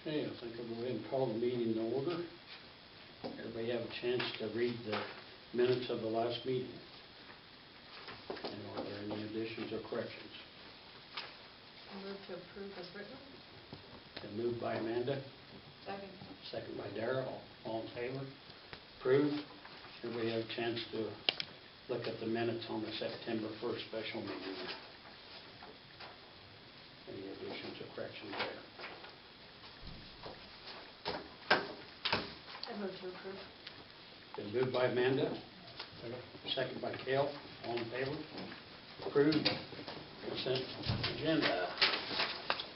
Okay, I think I'll go ahead and call the meeting to order. Everybody have a chance to read the minutes of the last meeting. And are there any additions or corrections? I move to approve as written. Been moved by Amanda, Second. second by Darrell. All in favor? Approved. Everybody have a chance to look at the minutes on the September 1st special meeting. Any additions or corrections there? I move to approve. Been moved by Amanda, second by Cale. All in favor? Approved. Consent agenda.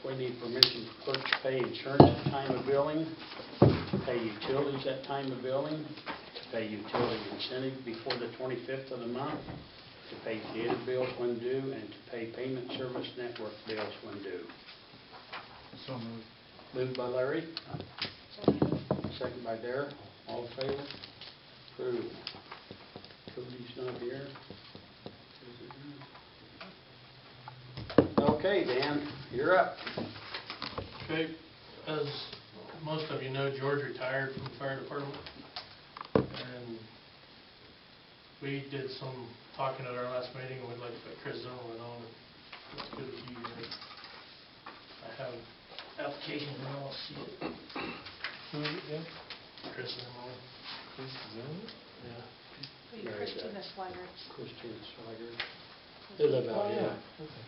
We need permission for clerk to pay insurance at time of billing, to pay utilities at time of billing, to pay utility incentive before the 25th of the month, to pay data bills when due, and to pay payment service network bills when due. So moved. Moved by Larry, Second. second by Darrell. All in favor? Approved. Cody's not here. Okay, Dan, you're up. Okay, as most of you know, George retired from the fire department, and we did some talking at our last meeting, and we'd like to put Chris Zimmerman on. It's good to be here. I have application and I'll see it. Who is it again? Chris Zimmerman. Chris Zimmerman? Yeah. Christina Swigert. Christine Swigert. They live out here. Okay.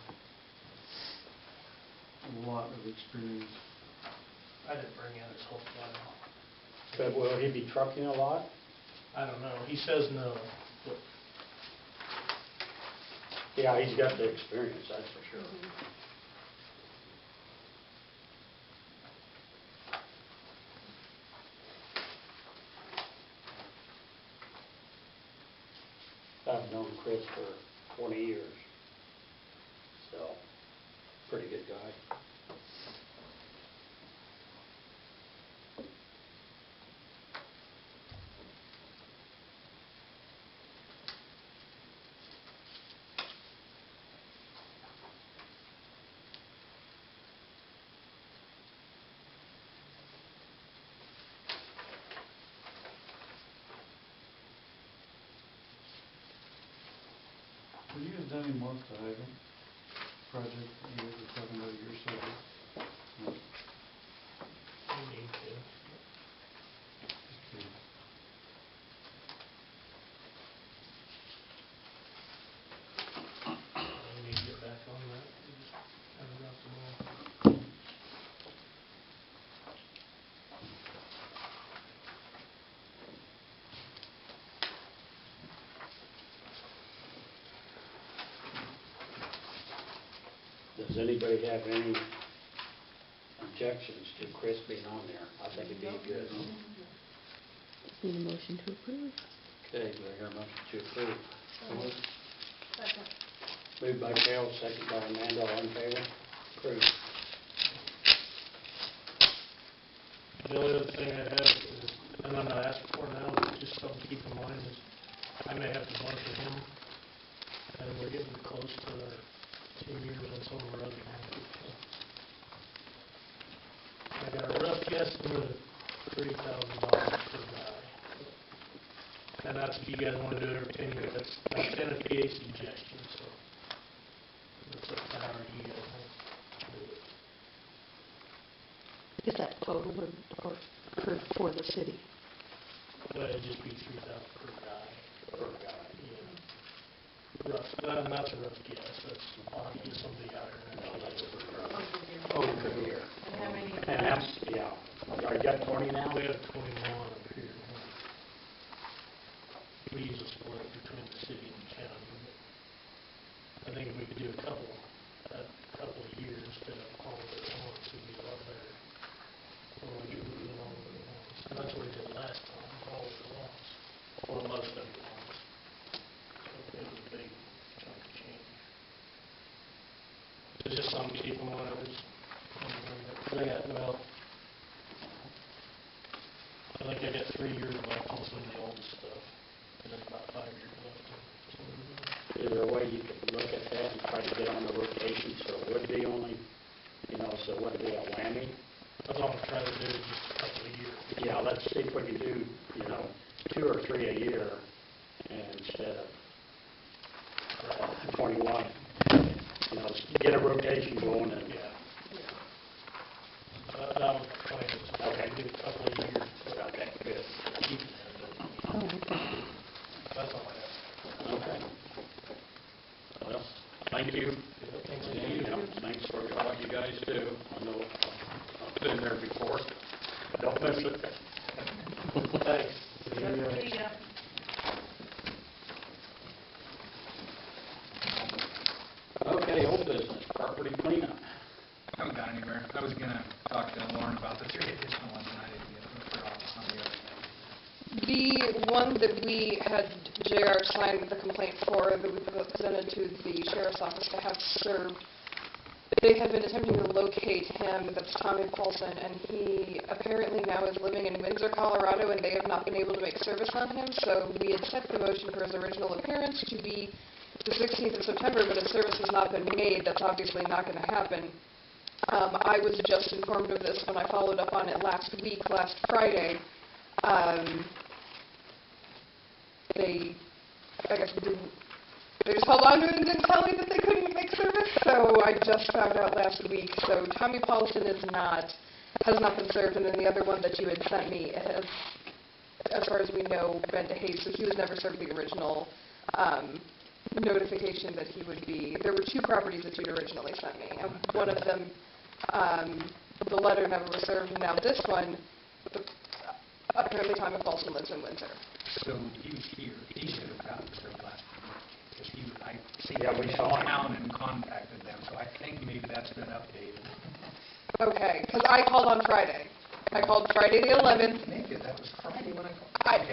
A lot of experience. I didn't bring in his whole file. But will he be trucking a lot? I don't know. He says no, but Yeah, he's got the experience, that's for sure. I've known Chris for 20 years, so pretty good guy. Have you guys done any more with the hydrant project that you guys were talking about years ago? No. we need to. Just curious. We need to get back on that. We just haven't got the ball. Does anybody have any objections to Chris being on there? I think it'd be good. Need a motion to approve. Okay, do I hear a motion to approve? Second. Moved by Carol, second by Amanda, all in favor? Approved. The only other thing I have is, and I'm not asking for now, but just something to keep in mind is, I may have to work with him, and we're getting close to our 10 years on some of our other grants. I got a rough guesstimate of $30,000 per guy. And that's if you guys want to do it every 10 years, that's 10 of PA suggestion, so it's up to however you guys want to do it. Is that total or for the city? Well, it'd just be 3,000 per guy. Per guy. Yeah. Rough, and that's a rough guess, that's, I'll get somebody out here. Oh, per year. And how many? And that's, yeah. You got 20 now? We have 21 up here. We use a split between the city and the county. I think if we could do a couple of years instead of all of it at once, it'd be a lot better. Or we could do it all of it at once. And that's what we did last time, all of it at once. Or most of it at once. So it was a big chunk of change. It's just something to keep in mind. I got, well, I think I got 3 years left on some of the old stuff. And then about 5 years left on some of the new. Is there a way you could look at that and try to get on the rotation so it would be only, so it wouldn't be a whammy? That's all I'm trying to do is just a couple of years. Yeah, let's see if we can do, 2 or 3 a year instead of 21. Get a rotation going and, That was the plan, is Okay. do a couple of years. okay, good. Keep that, Oh, okay. that's all I have. Okay. Well, thank you. Thanks, Thanks for what you guys do. I know I've been there before. Don't miss it. Thanks. Yeah. Okay, old business, property cleanup. I haven't got anywhere. I was gonna talk to Lauren about the 3 additional ones, and I didn't get them for office on the other thing. The one that we had JR sign the complaint for, that we presented to the sheriff's office to have served, they have been attempting to locate him, that's Tommy Paulson, and he apparently now is living in Windsor, Colorado, and they have not been able to make service on him, so we had set the motion for his original appearance to be the 16th of September, but if service has not been made, that's obviously not going to happen. I was just informed of this when I followed up on it last Friday. They just held on to it and didn't tell me that they couldn't make service, so I just found out last week. So Tommy Paulson has not been served, and then the other one that you had sent me has, as far as we know, been to Hayes, so he was never served the original notification that he would be. There were 2 properties that you'd originally sent me, and one of them, the letter never was served, and now this one, apparently Tommy Paulson lives in Windsor. So he was here. He should have gotten served last week. Because I see Yeah, we saw him. town and contacted them, so I think maybe that's been updated. Okay, because I called on Friday. I called Friday the 11th. Maybe that was Friday when I called. Okay,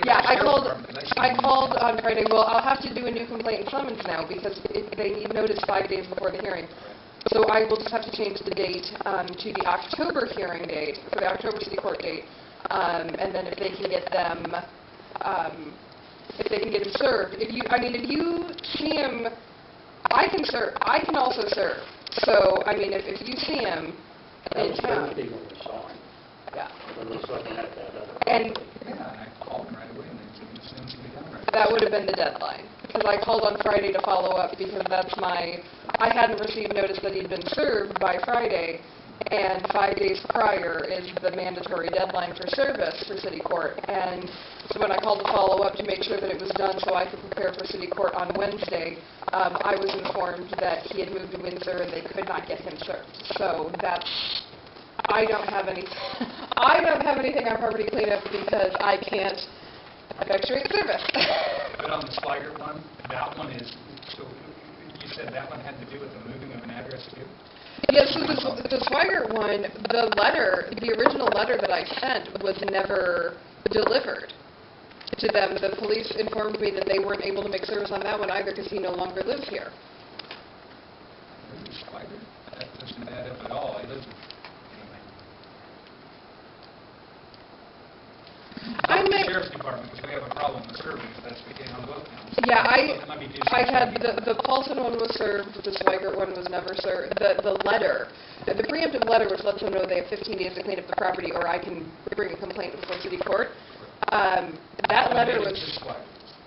yeah, I called on Friday. Well, I'll have to do a new complaint and summons now because they need notice 5 days before the hearing. So I will just have to change the date to the October hearing date, for the October city court date. And then if they can get them, served, if you see him, I can also serve. So, if you see him That in was town, Thursday when we saw him. yeah. When we was looking at that other. And Yeah, and I called him right away, and they said as soon as we got right. that would have been the deadline, because I called on Friday to follow up, because I hadn't received notice that he'd been served by Friday, and 5 days prior is the mandatory deadline for service for city court. And so when I called to follow up to make sure that it was done so I could prepare for city court on Wednesday, I was informed that he had moved to Windsor and they could not get him served. So I don't have anything on property cleanup because I can't effectuate service. But on the Swigert one, that one is, so you said that one had to do with the moving of an address too? Yes, so the Swigert one, the original letter that I sent was never delivered to them. The police informed me that they weren't able to make service on that one either because he no longer lives here. Really, Swigert? That doesn't add up at all. I live, I anyway. may, The Sheriff's Department, because we have a problem with serving, so that's beginning on both counts. yeah, It might be just- I had, the Paulson one was served, the Swigert one was never served. The letter, the preemptive letter which lets them know they have 15 days to clean up the property or I can bring a complaint before city court, that letter was,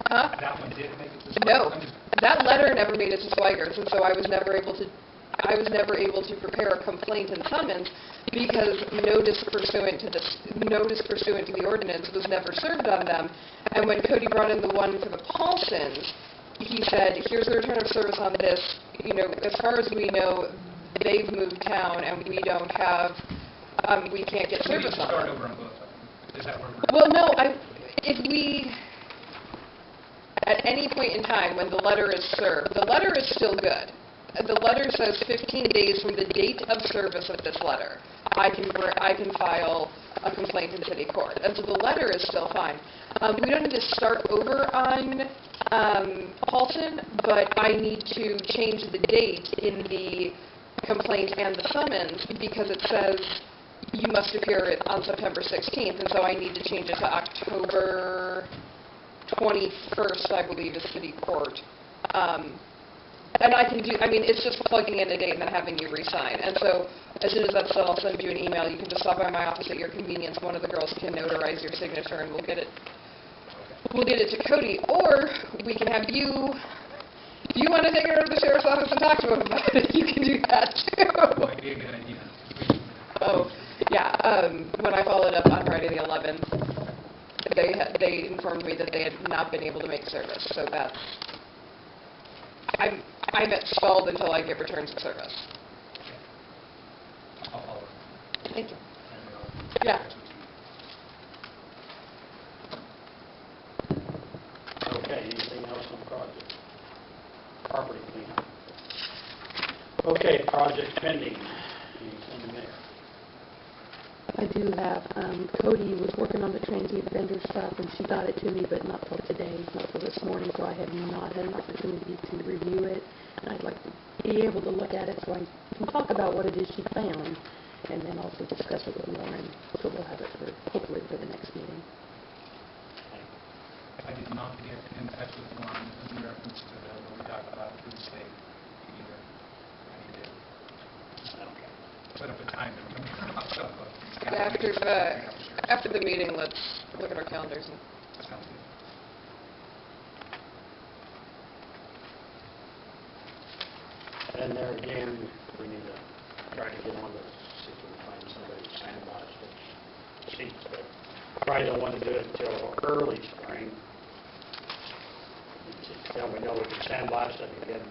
huh? That one did make it to Swigert? No, I'm just- that letter never made it to Swigert's, and so I was never able to prepare a complaint and summons because notice pursuant to the ordinance was never served on them. And when Cody brought in the one for the Paulsons, he said, here's the return of service on this. As far as we know, they've moved town and we don't have, we can't get We need service to on start them. over on both of them. Is that where we're... Well, no, if we, at any point in time when the letter is served, the letter is still good. The letter says 15 days from the date of service of this letter, I can file a complaint in city court. And so the letter is still fine. We don't need to start over on Paulson, but I need to change the date in the complaint and the summons because it says you must appear on September 16th, and so I need to change it to October 21st, I believe, is city court. And I can do, it's just plugging in a date and then having you re-sign. And so As soon as that's done, I'll send you an email. You can just stop by my office at your convenience. One of the girls can notarize your signature, and we'll get it to Cody. Or we can have you, if you want to take it over to the sheriff's office and talk to him about it, you can do that too. Might be a good idea. Oh, yeah, when I followed up on Friday the 11th, they informed me that they had not been able to make service, so that I'm at stalled until I get returns of service. I'll follow up. Thank you. Yeah. Okay, anything else on the project? Property cleanup. Okay, project pending. Anything there? I do have, Cody was working on the transient vendor stuff, and she got it to me, but not till today, not till this morning, so I have not had an opportunity to review it. And I'd like to be able to look at it so I can talk about what it is she found, and then also discuss it with Lauren, so we'll have it for, hopefully for the next meeting. I did not get in touch with Lauren in reference to what we talked about through the state either. I need to Okay. set up a time to remember. After the meeting, let's look at our calendars. Sounds good. And there again, we need to try to get on to see if we can find somebody to sandblast those seats, but probably don't want to do it until early spring. Then we know we can sandblast it and get them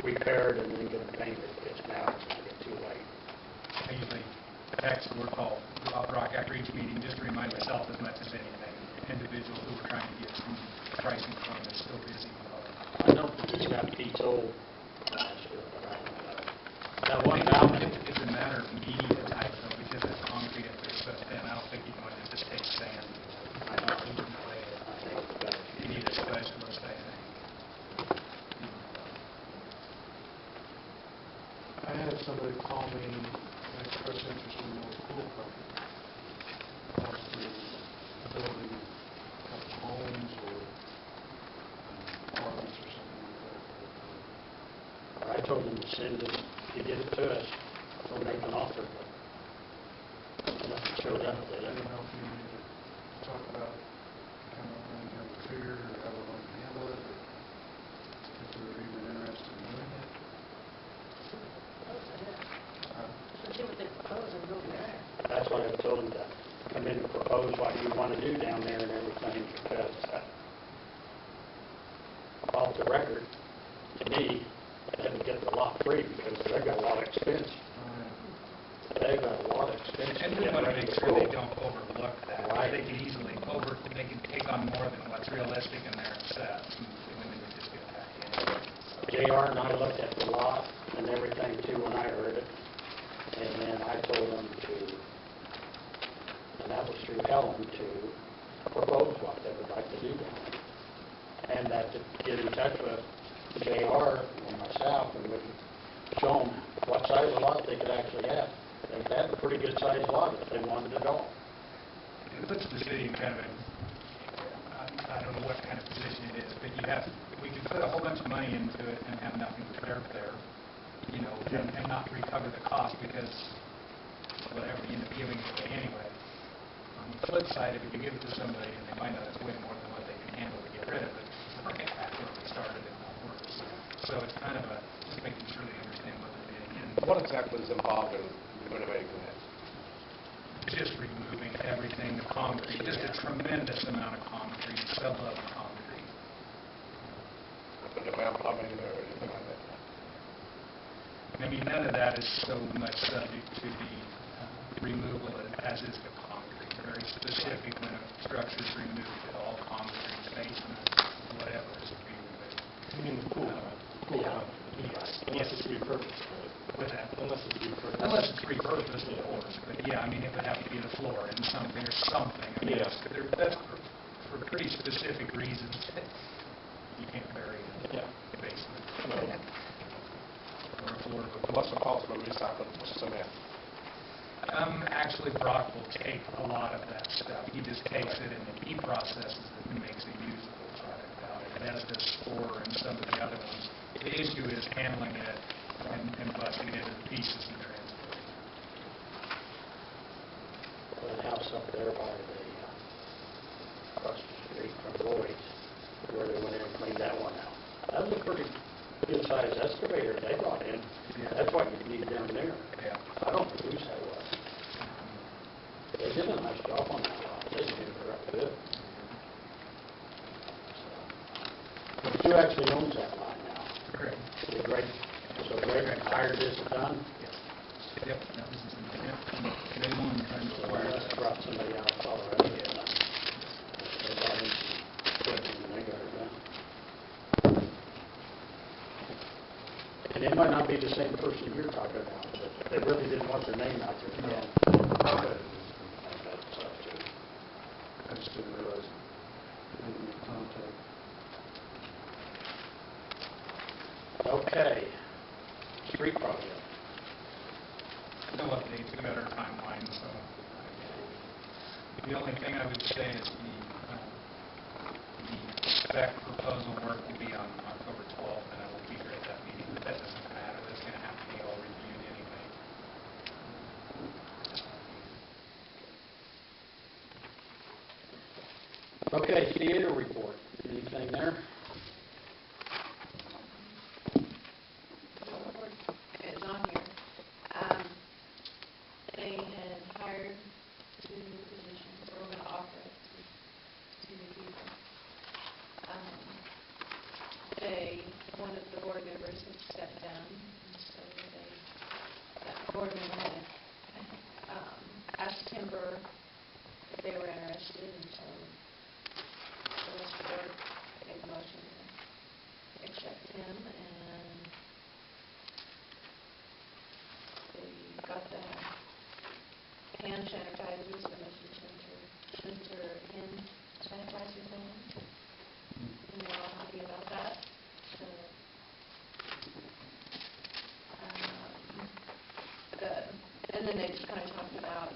repaired and then get them painted, because now it's going to get too late. I usually text or call Rock after each meeting just to remind myself as much as anything. Individuals who are trying to get some pricing from is still busy. I know he's got Pete's old last year, but I don't know. That one mountain, It's a matter of media type though, because it's concrete and it's so thin. I don't think you can just take sand. I know. You can lay it. I think it's better. You need a specialist, I think. I had somebody call me and express interest in the pool company. Possibly building a couple homes or apartments or something like that. I told him to send it, to get it to us, we'll make an offer, but nothing showed up, I did don't it? know if you need to talk about kind of running down the figure or how we're going to handle it, or if we're even interested in doing it. See what they propose and go from there. That's why I told him to come in and propose what you want to do down there and everything, because, off the record, to me, they would get the lot free, because they've got a lot of expense. They've got a lot of expense. And to we get want to ready make to sure they go. don't overlook that. Right. They can easily they can take on more than what's realistic in their assets, and then we just get back in. JR and I looked at the lot and everything too when I heard it, and then I told them to, and that was through Helen, to propose what they would like to do down there. And that to get in touch with JR or myself, and we could show them what size of lot they could actually have. They could have a pretty good sized lot if they wanted it all. It puts the city in kind of a, I don't know what kind of position it is, but we could put a whole bunch of money into it and have nothing prepared there, and not recover the cost because whatever, you end up giving it away anyway. On the flip side, if you give it to somebody and they find out it's way more than what they can handle to get rid of it, they're right back where we started and not worse. So it's kind of just making sure they understand what they're getting into. What exactly is involved in renovating that? Just removing everything, the concrete, just a tremendous amount of concrete, sub-level concrete. Put the plumbing or anything like that? I mean, none of that is so much subject to the removal as is the concrete. Very specific when a structure is removed, that all concrete, basement, whatever is to be removed. You mean the pool, right? Pool Yeah. company. Unless it's repurposed. With that, Unless it's repurposed. unless it's repurposed, of course. But yeah, I mean, it would have to be the floor and something or something. I mean, Yeah. that's for pretty specific reasons. You can't bury it in Yeah. the basement No. or a floor. What's the cost of recycling cement? Actually, Brock will take a lot of that stuff. He just takes it and he processes it and makes a usable product out of it, as does Spore and some of the other ones. The issue is handling it and busting it into pieces and transporting there by the, across the street from Lloyd's, where they went in and cleaned that one out. That was a pretty good-sized excavator they brought in. That's what you need down there. Yeah. I don't know whose that was. They did a nice job on that lot. They did it up good. But who actually owns that lot now? Great. The Greg, so Greg hired this done? Yep, that was, yep, they won trying to So acquire they must that. have brought somebody out of Colorado. They brought in some equipment and they got it done. And it might not be the same person you're talking about, but they really didn't want their name out there. Yeah. That's up to. I just didn't realize I didn't make contact. Okay. Street project. No updates, we got our timeline, so. The only thing I would say is the spec proposal work will be on October 12th, and I will be here at that meeting, but that doesn't matter, that's gonna have to be all reviewed anyway. Okay, theater report. Anything there? Is on here. They had hired 2 new positions, or were going to offer it to 2 new people. They, one of the board members had stepped down, and so that board member had asked Timber if they were interested, and so the rest of the board made the motion to accept him, and they got the hand sanitizers, the Mr. hand sanitizers in, and they're all happy about that. So, and then they just kind of talked about,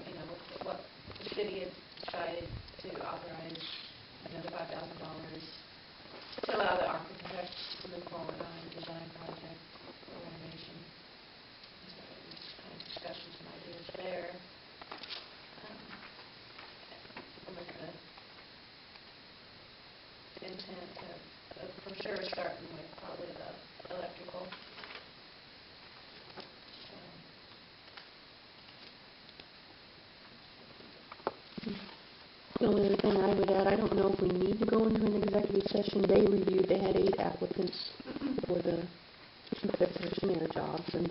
what the city had decided to authorize, the $5,000 to allow the architects to move forward on a design project for renovation. So we just kind of discussed some ideas there. And with the intent of for sure starting with probably the electrical. The only other thing I would add, I don't know if we need to go into an executive session. They had 8 applicants for the 2 petitioner jobs, and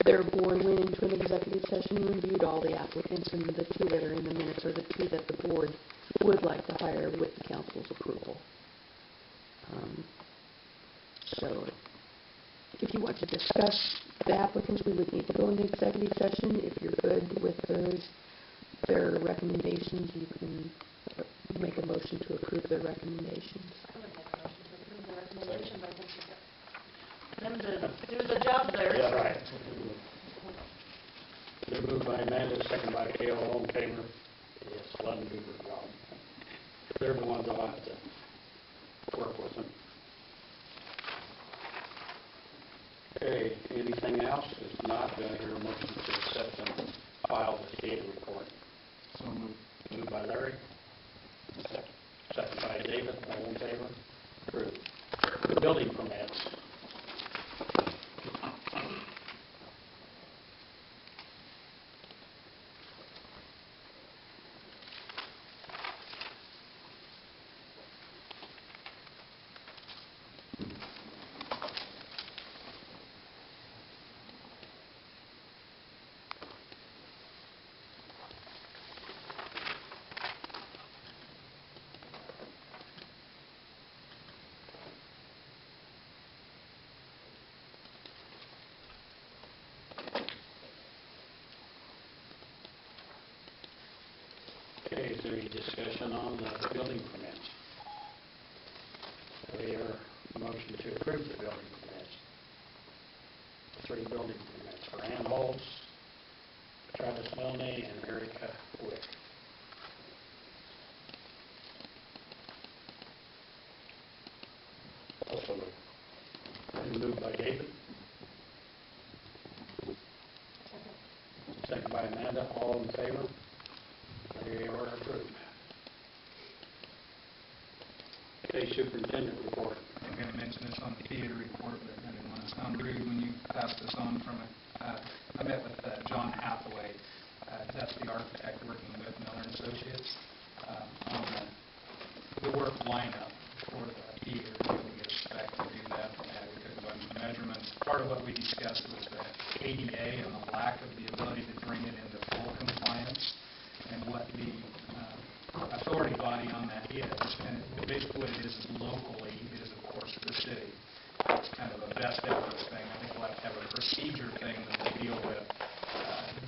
their board went into an executive session and reviewed all the applicants, and the 2 that are in the minutes are the 2 that the board would like to hire with the council's approval. So if you want to discuss the applicants, we would need to go into executive session. If you're good with their recommendations, you can make a motion to approve their recommendations. I would make a motion to approve the recommendation by them to do the job there. Yeah, right. They're moved by Amanda, second by Cale, all in favor? Yes, let them do their job. They're the ones that'll have to work with them. Okay, anything else? If not, do I hear a motion to accept and file the theater report? So moved. Moved by Larry. Second by David, all in favor? Approved. The building permits. Okay, is there any discussion on the building permits? We hear a motion to approve the building permits. 3 building permits for Ann Holtz, Travis Milne, and Erica Wick. Also moved by David. Second by Amanda, all in favor? They are approved. Okay, superintendent report. I'm going to mention this on the theater report, but I didn't want to sound rude when you passed this on from it. I met with John Hathaway, that's the architect working with Miller & Associates, on the work lineup for the theater. We get a spec to do that. We took a bunch of measurements. Part of what we discussed was the ADA and the lack of the ability to bring it into full compliance, and what the authority body on that is. And basically what it is locally is, of course, the city. It's kind of a best efforts thing. I think we'll have to have a procedure thing that will deal with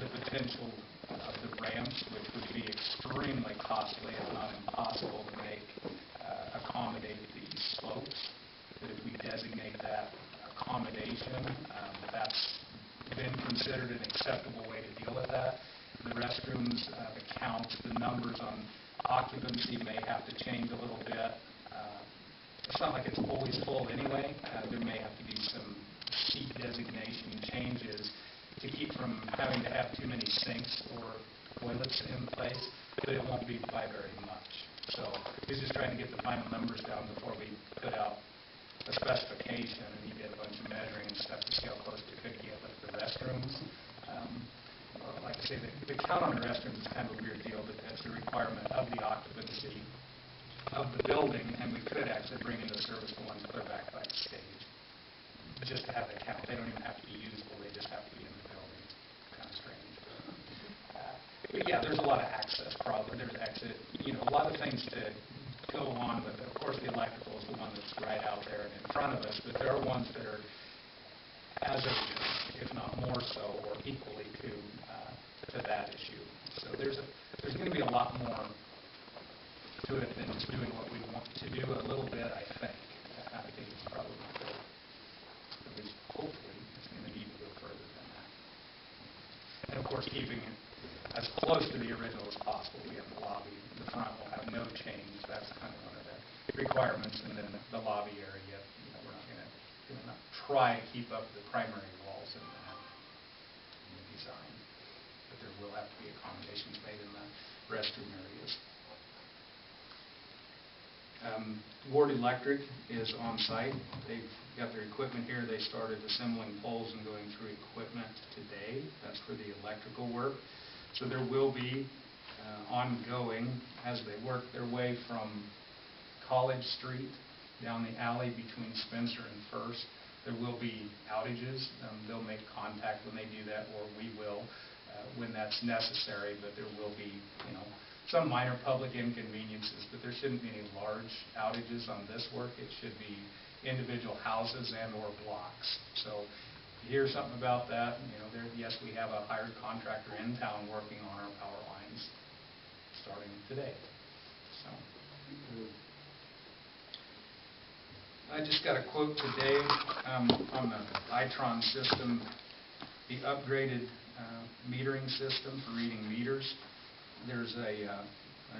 the potential of the ramps, which would be extremely costly, if not impossible, to make accommodate these slopes. But if we designate that accommodation, that's been considered an acceptable way to deal with that. The restrooms, the counts, the numbers on occupancy may have to change a little bit. It's not like it's always full anyway. There may have to be some seat designation changes to keep from having to have too many sinks or toilets in place, but it won't be by very much. So he's just trying to get the final numbers down before we put out a specification, and he did a bunch of measuring and stuff to see how close we could get with the restrooms. Like I say, the count on the restrooms is kind of a weird deal, but that's a requirement of the occupancy of the building, and we could actually bring into service the ones clear back by the stage, just to have the count. They don't even have to be usable, they just have to be in the building. Kind of strange. But yeah, there's a lot of access problems. There's exit, a lot of things to go on with it. Of course, the electrical is the one that's right out there and in front of us, but there are ones that are as urgent, if not more so, or equally to that issue. So there's going to be a lot more to it than just doing what we want to do a little bit, I think. I think it's probably good. At least hopefully it's going to need to go further than that. And of course, keeping it as close to the original as possible. We have the lobby. The front will have no change. That's kind of one of the requirements. And then the lobby area, we're not going to try to keep up the primary walls in the design. But there will have to be accommodations made in the restroom areas. Ward Electric is on site. They've got their equipment here. They started assembling poles and going through equipment today. That's for the electrical work. So there will be ongoing, as they work their way from College Street down the alley between Spencer and First, there will be outages. They'll make contact when they do that, or we will when that's necessary, but there will be, some minor public inconveniences, but there shouldn't be any large outages on this work. It should be individual houses and or blocks. So if you hear something about that, yes, we have a hired contractor in town working on our power lines starting today. So I just got a quote today on the Itron system, the upgraded metering system for reading meters. There's an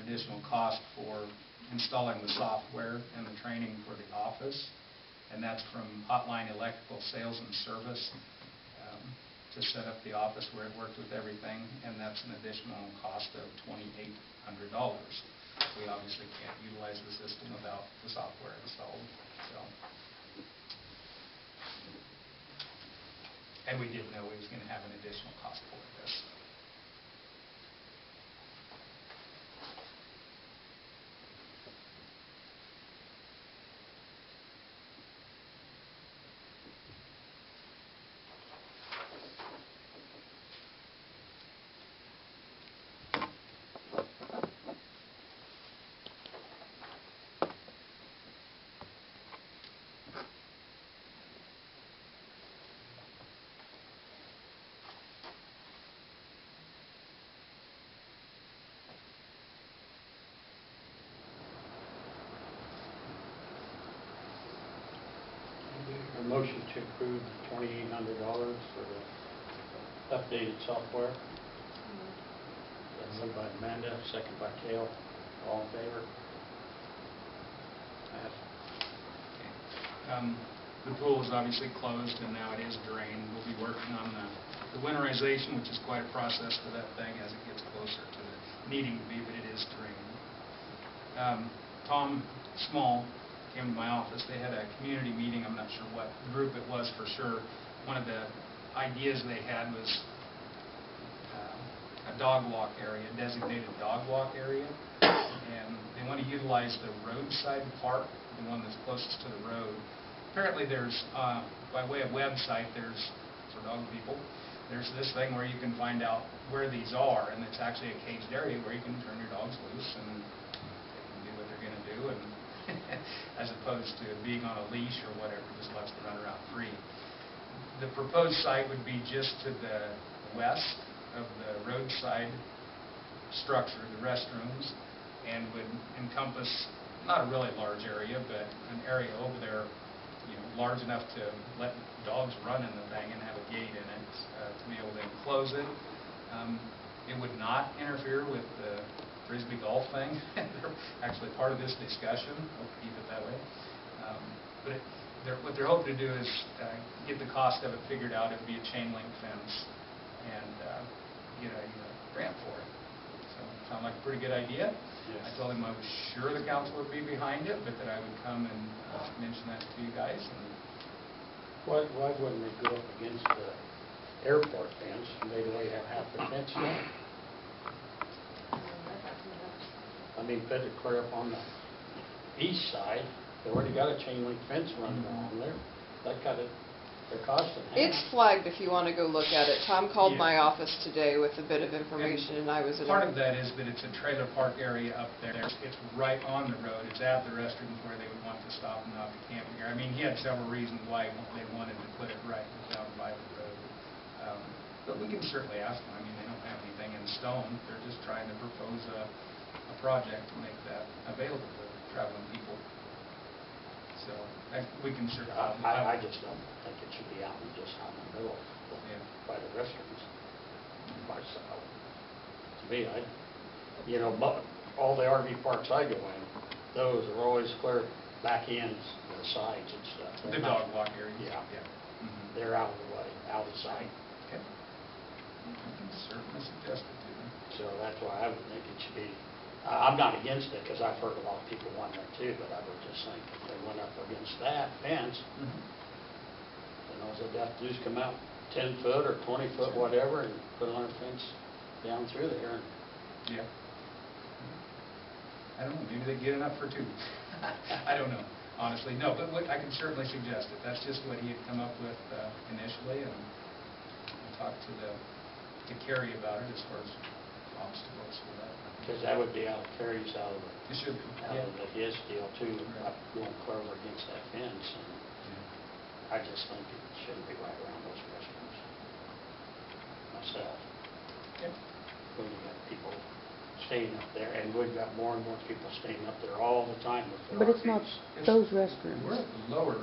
additional cost for installing the software and the training for the office, and that's from Hotline Electrical Sales and Service to set up the office where it worked with everything, and that's an additional cost of $2,800. We obviously can't utilize the system without the software installed. And we did know we was going to have an additional cost for this. A motion to approve $2,800 for the updated software. That's moved by Amanda, second by Cale. All in favor? Passed. The pool is obviously closed, and now it is drained. We'll be working on the the winterization, which is quite a process for that thing as it gets closer to the needing to be, but it is terrain. Tom Small came to my office. They had a community meeting. I'm not sure what group it was for sure. One of the ideas they had was a dog walk area, a designated dog walk area. And they want to utilize the roadside park, the one that's closest to the road. Apparently there's, by way of website, there's, for dog people, there's this thing where you can find out where these are, and it's actually a caged area where you can turn your dogs loose and they can do what they're going to do, and as opposed to being on a leash or whatever, just lets them run around free. The proposed site would be just to the west of the roadside structure, the restrooms, and would encompass not a really large area, but an area over there, large enough to let dogs run in the thing and have a gate in it to be able to enclose it. It would not interfere with the Frisbee golf thing. They're actually part of this discussion. Hope to keep it that way. What they're hoping to do is get the cost of it figured out. It would be a chain link fence and get a grant for it. So, sound like a pretty good idea. Yes. I told him I was sure the council would be behind it, but that I would come and mention that to you guys. And Why wouldn't they go up against the airport fence? Maybe they have half the fence down. I mean, put it clear up on the east side. They already got a chain link fence running along there. That got it, they're costing half. It's flagged if you want to go look at it. Tom called Yeah. my office today with a bit of information, and I was in part of that is that it's a trailer park area up there. It's right on the road. It's at the restrooms where they would want to stop and not be camping here. I mean, he had several reasons why they wanted to put it right down by the road. But we can certainly ask them. I mean, they don't have anything in stone. They're just trying to propose a project to make that available to traveling people. So we can certainly. I just don't think it should be out in the middle, by the restrooms, myself. To me, but all the RV parks I go in, those are always clear back ends, the sides and stuff. The dog walk area. Yeah. Mhm. They're out of the way, out of sight. Okay. I can certainly suggest it to them. So that's why I would think it should be, I'm not against it, because I've heard a lot of people want that too, but I would just think if they went up against that fence, all they'd have to do is come out 10 foot or 20 foot, whatever, and put another fence down through there. Yeah. I don't know, maybe they get enough for two. I don't know, honestly. No, but I can certainly suggest it. That's just what he had come up with initially, and I talked to Kerry about it as far as obstacles for that. Because that would be out of Terry's, out of It should be, his deal too, Right. like going clear over against that fence. And I just think it shouldn't be right around those restrooms, myself. Okay. When you got people staying up there, and we've got more and more people staying up there all the time with their But it's not RVs. those restrooms. We're at the lower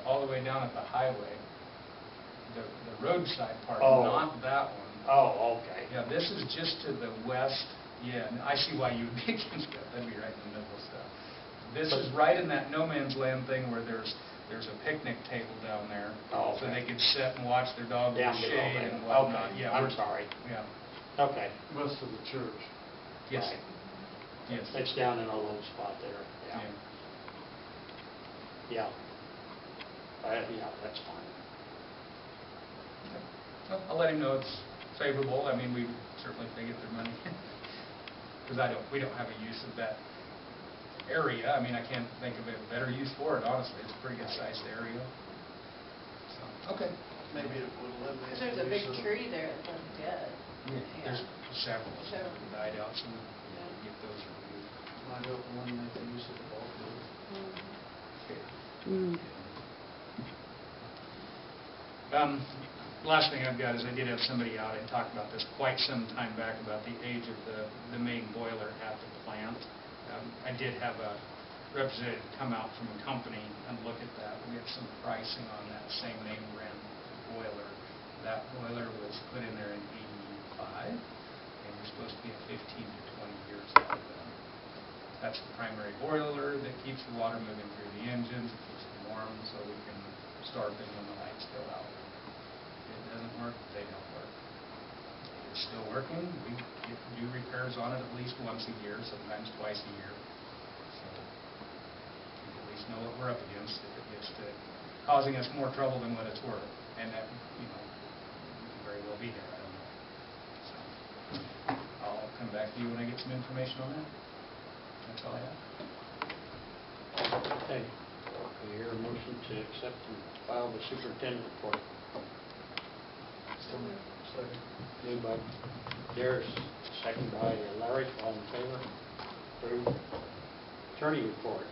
all the way down at the highway, the roadside part, Oh. not that one. Oh, okay. Yeah, this is just to the west. Yeah, and I see why you would be against that. That'd be right in the middle of stuff. This is right in that no man's land thing where there's a picnic table down there. Oh, So okay. they could sit and watch their dog in Down the below shade there. and whatnot. Okay, Yeah, I'm we're- sorry. Yeah, Okay. West of the church. yes, Right. yes. It's down in a low spot there. Yeah. Yeah. Yeah, that's fine. Well, I'll let him know it's favorable. I mean, certainly if they get their money. Because we don't have a use of that area. I mean, I can't think of a better use for it, honestly. It's a pretty good sized area. So, okay. Maybe it would eliminate. Because there's a big tree there that's dead. There's several Several. that died out, so we'll get those removed. Might help one make the use of the ball field. Mm. Last thing I've got is I did have somebody out and talked about this quite some time back about the age of the main boiler at the plant. I did have a representative come out from a company and look at that. We have some pricing on that same name brand boiler. That boiler was put in there in '85, and we're supposed to get 15 to 20 years out of that. That's the primary boiler that keeps the water moving through the engines, it keeps them warm so we can start them when the lights go out. It doesn't work, they don't work. It's still working, we do repairs on it at least once a year, sometimes twice a year. So we at least know what we're up against, if it gets to causing us more trouble than what it's worth. And that, you know, could very well be there, I don't know. So I'll come back to you when I get some information on that. That's all I have. Okay. We hear a motion to accept and file the superintendent report. Second. Moved by Darius, second by Larry, all in favor. Approved. Attorney report.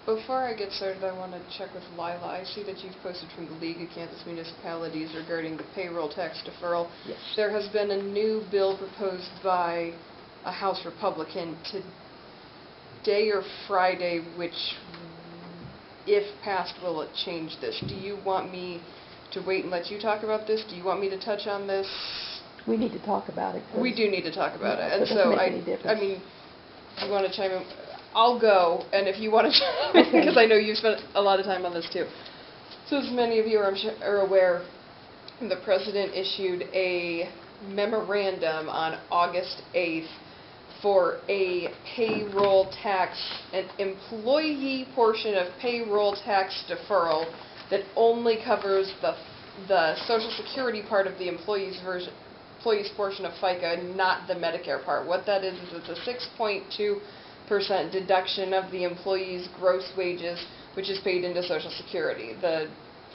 Before I get started, I want to check with Lila. I see that you've posted from the League of Kansas Municipalities regarding the payroll tax deferral. Yes. There has been a new bill proposed by a House Republican today or Friday, which, if passed, will it change this? Do you want me to wait and let you talk about this? Do you want me to touch on this? We need to talk about it. 'cause We do need to talk about it. Yeah, And it doesn't so, make I any difference. mean, if you want to chime in, I'll go, and if you want to chime in, Okay. because I know you've spent a lot of time on this too. So as many of you are aware, the President issued a memorandum on August 8th for a payroll tax, an employee portion of payroll tax deferral that only covers the Social Security part of the employee's portion of FICA, not the Medicare part. What that is it's a 6.2% deduction of the employee's gross wages, which is paid into Social Security. The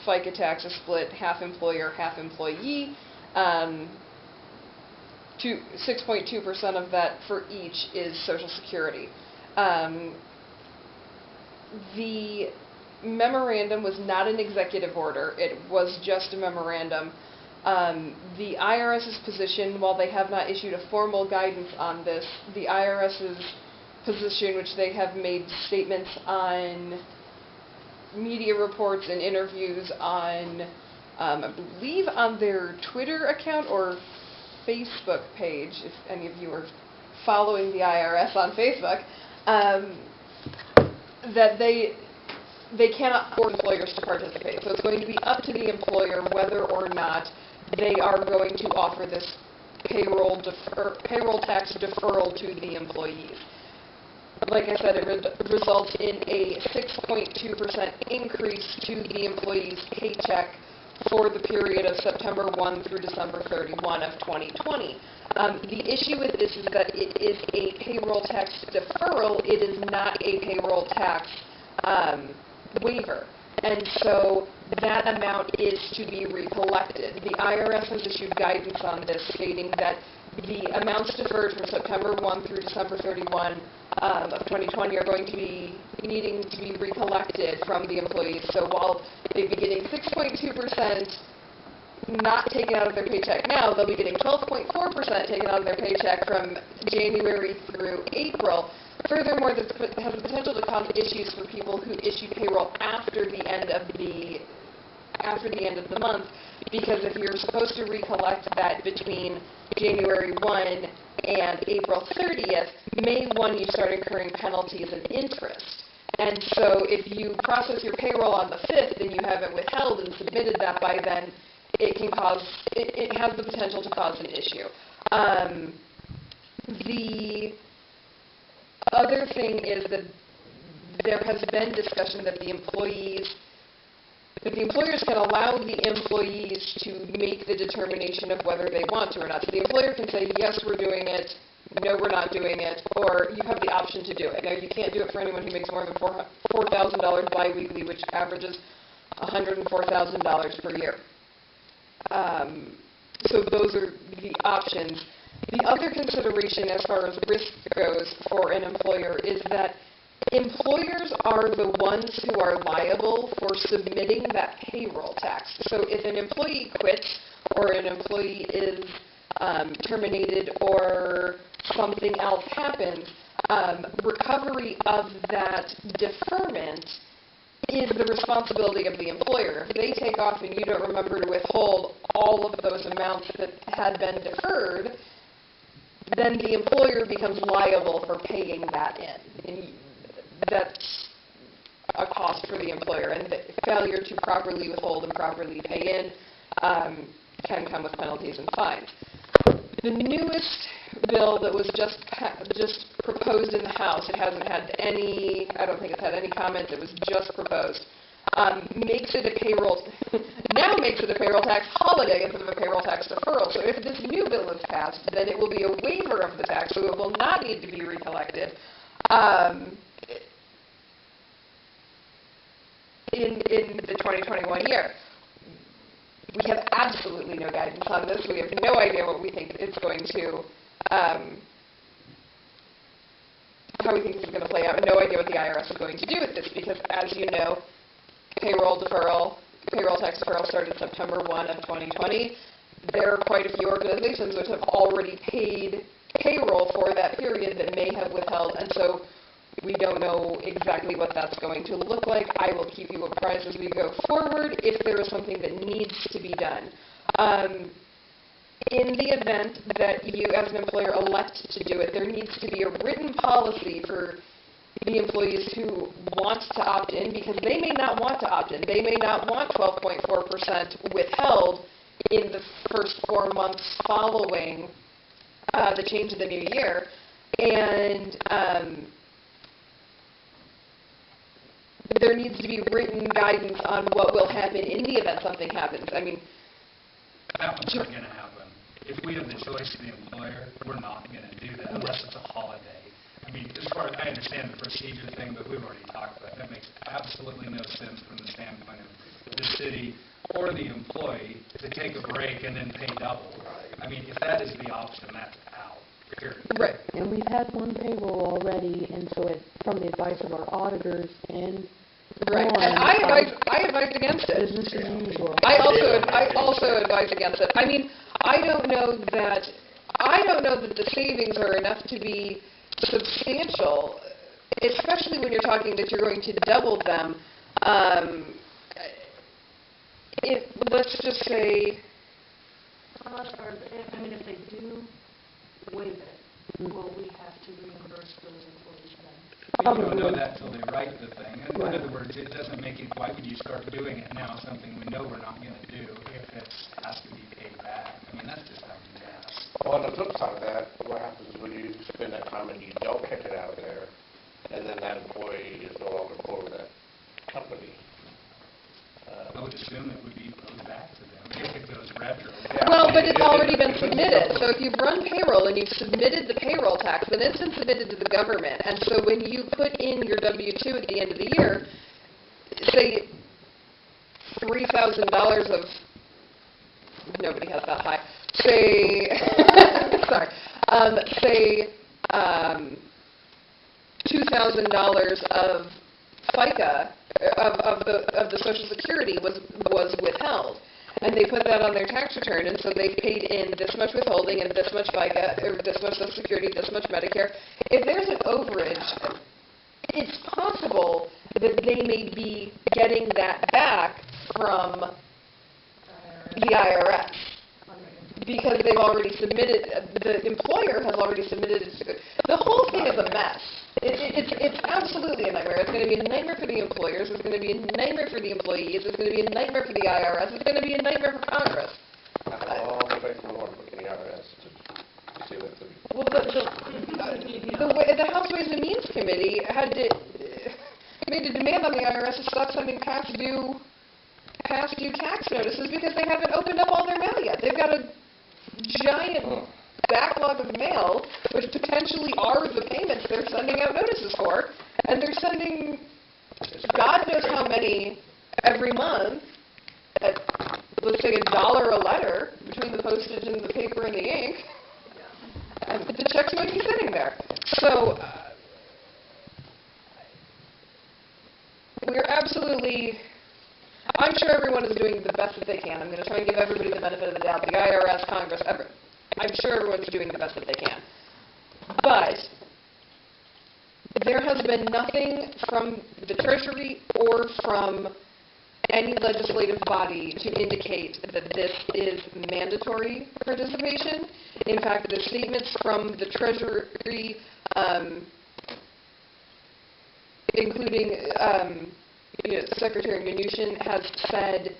FICA tax is split half employer, half employee. 6.2% of that for each is Social Security. The memorandum was not an executive order. It was just a memorandum. The IRS's position, while they have not issued a formal guidance on this, the IRS's position, which they have made statements on media reports and interviews on, I believe on their Twitter account or Facebook page, if any of you are following the IRS on Facebook, that they cannot force employers to participate. So it's going to be up to the employer whether or not they are going to offer this payroll tax deferral to the employees. Like I said, it results in a 6.2% increase to the employee's paycheck for the period of September 1 through December 31 of 2020. The issue with this is that it is a payroll tax deferral. It is not a payroll tax waiver. And so that amount is to be recollected. The IRS has issued guidance on this, stating that the amounts deferred from September 1 through December 31 of 2020 are going to be needing to be recollected from the employees. So while they'd be getting 6.2% not taken out of their paycheck now, they'll be getting 12.4% taken out of their paycheck from January through April. Furthermore, this has the potential to cause issues for people who issue payroll after the end of the month, because if you're supposed to recollect that between January 1 and April 30th, May 1 you start incurring penalties and interest. And so if you process your payroll on the 5th and you haven't withheld and submitted that by then, it has the potential to cause an issue. The other thing is that there has been discussion that the employers can allow the employees to make the determination of whether they want to or not. So the employer can say, yes, we're doing it, no, we're not doing it, or you have the option to do it. Now, you can't do it for anyone who makes more than $4,000 biweekly, which averages $104,000 per year. So those are the options. The other consideration as far as risk goes for an employer is that employers are the ones who are liable for submitting that payroll tax. So if an employee quits or an employee is terminated or something else happens, recovery of that deferment is the responsibility of the employer. If they take off and you don't remember to withhold all of those amounts that had been deferred, then the employer becomes liable for paying that in. And that's a cost for the employer. And the failure to properly withhold and properly pay in can come with penalties and fines. The newest bill that was just proposed in the House, it hasn't had any, I don't think it's had any comment, it was just proposed, makes it a payroll, now makes it a payroll tax holiday instead of a payroll tax deferral. So if this new bill is passed, then it will be a waiver of the tax, so it will not need to be recollected. In the 2021 year. We have absolutely no guidance on this. We have no idea what we think it's going to, how we think this is going to play out. No idea what the IRS is going to do with this because, as you know, payroll tax deferral started September 1 of 2020. There are quite a few organizations which have already paid payroll for that period that may have withheld, and so we don't know exactly what that's going to look like. I will keep you apprised as we go forward if there is something that needs to be done. In the event that you, as an employer, elect to do it, there needs to be a written policy for the employees who want to opt in, because they may not want to opt in. They may not want 12.4% withheld in the first 4 months following the change of the new year. And there needs to be written guidance on what will happen in the event something happens. I mean, That one's not going to happen. If we have the choice to the employer, we're not going to do that unless it's a holiday. I mean, as far as I understand the procedure thing, but we've already talked about it. That makes absolutely no sense from the standpoint of the city or the employee to take a break and then pay double. I mean, if that is the option, that's out. Period. right. And we've had one payroll already, and so from the advice of our auditors and Right. Lauren, And I advised against it. business as usual. I also advise against it. I mean, I don't know that the savings are enough to be substantial, especially when you're talking that you're going to double them. Let's just say, if they do waive it, will we have to reimburse those employees then? We don't know Probably. that till they write the thing. In Right. other words, it doesn't make it, why would you start doing it now, something we know we're not going to do if it has to be paid back? I mean, that's just a mess. Well, on the flip side of that, what happens when you spend that time and you don't kick it out of there, and then that employee is no longer for that company? I would assume it would be paid back to them if it goes retro. Yeah, well, I but mean, it's already been submitted. So if you've run payroll and you've submitted the payroll tax, then it's been submitted to the government. And so when you put in your W-2 at the end of the year, say $3,000 of, nobody has that high, say, sorry, say $2,000 of FICA, of the Social Security was withheld. And they put that on their tax return, and so they paid in this much withholding and this much FICA, or this much Social Security, this much Medicare. If there's an overage, it's possible that they may be getting that back from the IRS. Because they've already submitted, the employer has already submitted it. The whole thing is a mess. It's absolutely a nightmare. It's going to be a nightmare for the employers. It's going to be a nightmare for the employees. It's going to be a nightmare for the IRS. It's going to be a nightmare for Congress. All the way from Norfolk and the IRS to see what the... Well, the House Ways and Means Committee made a demand on the IRS to stop sending past due tax notices because they haven't opened up all their mail yet. They've got a giant backlog of mail, which potentially are the payments they're sending out notices for, and they're sending God knows how many every month at, let's say, $1 a letter between the postage and the paper and the ink, and the checks might be sitting there. So we're absolutely... I'm sure everyone is doing the best that they can. I'm going to try and give everybody the benefit of the doubt. The IRS, Congress, I'm sure everyone's doing the best that they can. But there has been nothing from the Treasury or from any legislative body to indicate that this is mandatory participation. In fact, the statements from the Treasury, including Secretary Mnuchin, has said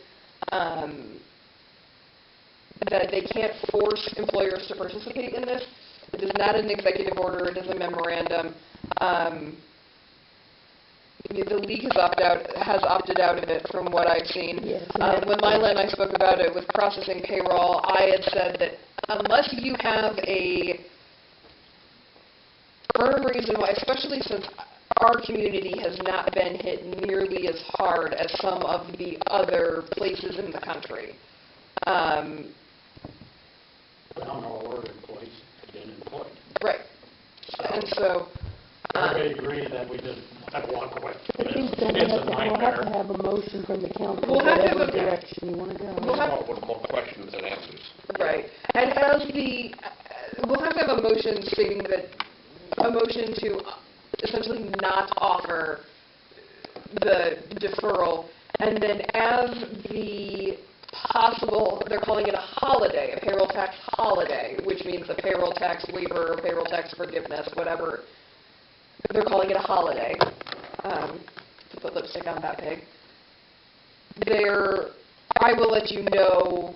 that they can't force employers to participate in this. It is not an executive order, it is a memorandum. The league has opted out of it from what I've seen. Yes. When Lila and I spoke about it with processing payroll, I had said that unless you have a firm reason why, especially since our community has not been hit nearly as hard as some of the other places in the country. Well, no, our employees have been employed. Right. And so, Everybody agree that we just have to walk away. I think that It's a we'll have nightmare. to have a motion from the council, We'll have to have whatever a- direction you want to go. We'll have- More questions than answers. right. And as we'll have to have a motion stating that, a motion to essentially not offer the deferral, and then as the possible, they're calling it a holiday, a payroll tax holiday, which means a payroll tax waiver, payroll tax forgiveness, whatever. They're calling it a holiday, to put lipstick on that pig. I will let you know,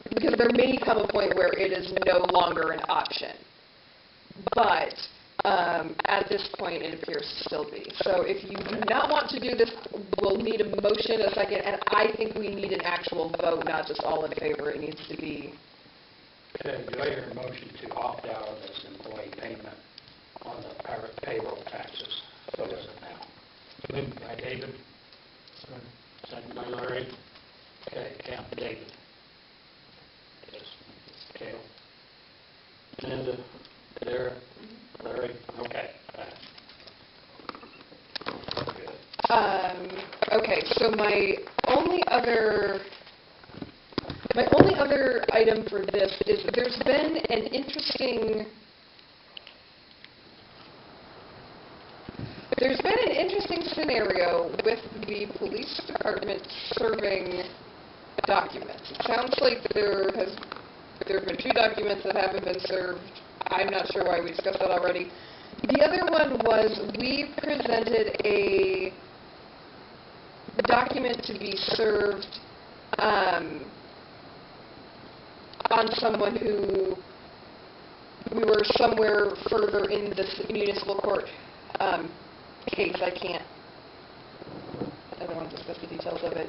because there may come a point where it is no longer an option. But at this point, it appears to still be. So if you do not want to do this, we'll need a motion, a second, and I think we need an actual vote, not just all in favor. It needs to be. Okay, do I hear a motion to opt out of this employee payment on the payroll taxes? So is it now? Moved by David, second by Larry. Okay, count David. Yes. Cale. Linda, there, Larry, okay. Good. Okay, so my only other item for this is there's been an interesting scenario with the police department serving documents. It sounds like there have been 2 documents that haven't been served. I'm not sure why we discussed that already. The other one was we presented a document to be served on someone who we were somewhere further in this municipal court case. I don't want to discuss the details of it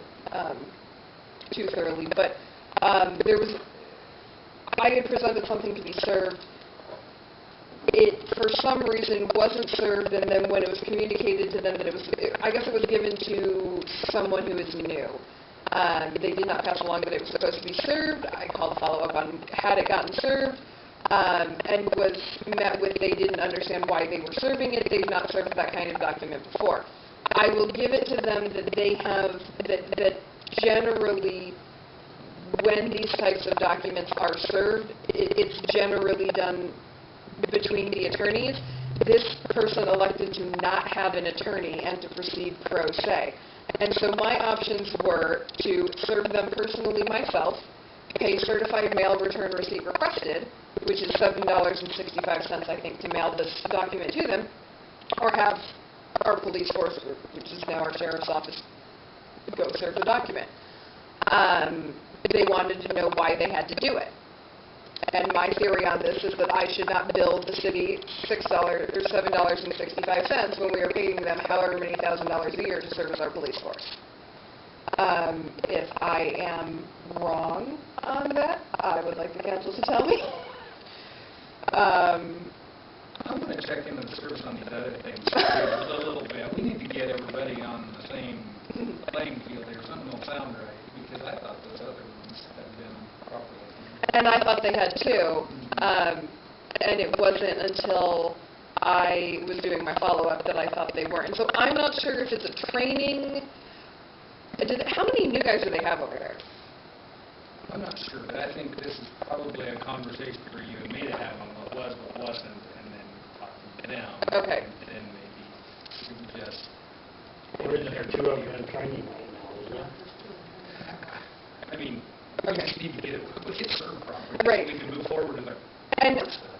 too thoroughly, but I had presented something to be served. It, for some reason, wasn't served, and then when it was communicated to them that I guess it was given to someone who is new. They did not pass along that it was supposed to be served. I called follow-up on had it gotten served, and was met with they didn't understand why they were serving it. They've not served that kind of document before. I will give it to them that they have, that generally, when these types of documents are served, it's generally done between the attorneys. This person elected to not have an attorney and to proceed pro se. And so my options were to serve them personally myself, pay certified mail return receipt requested, which is $7.65, I think, to mail this document to them, or have our police force, which is now our sheriff's office, go serve the document. They wanted to know why they had to do it. And my theory on this is that I should not bill the city $6 or $7.65 when we are paying them however many $1,000s a year to service our police force. If I am wrong on that, I would like the council to tell me. I'm going to check into the service on these other things a little bit. We need to get everybody on the same playing field here. Something don't sound right, because I thought those other ones had been properly. And I thought they had too. And it wasn't until I was doing my follow-up that I thought they weren't. And so I'm not sure if it's a training. How many new guys do they have over there? I'm not sure, but I think this is probably a conversation for you and me to have on what was, what wasn't, and then talk to them. Okay. And then maybe suggest. Or isn't there 2 of you in training right now, isn't there? I mean, we just need to get it served properly. Right. So we can move forward with our And, work stuff.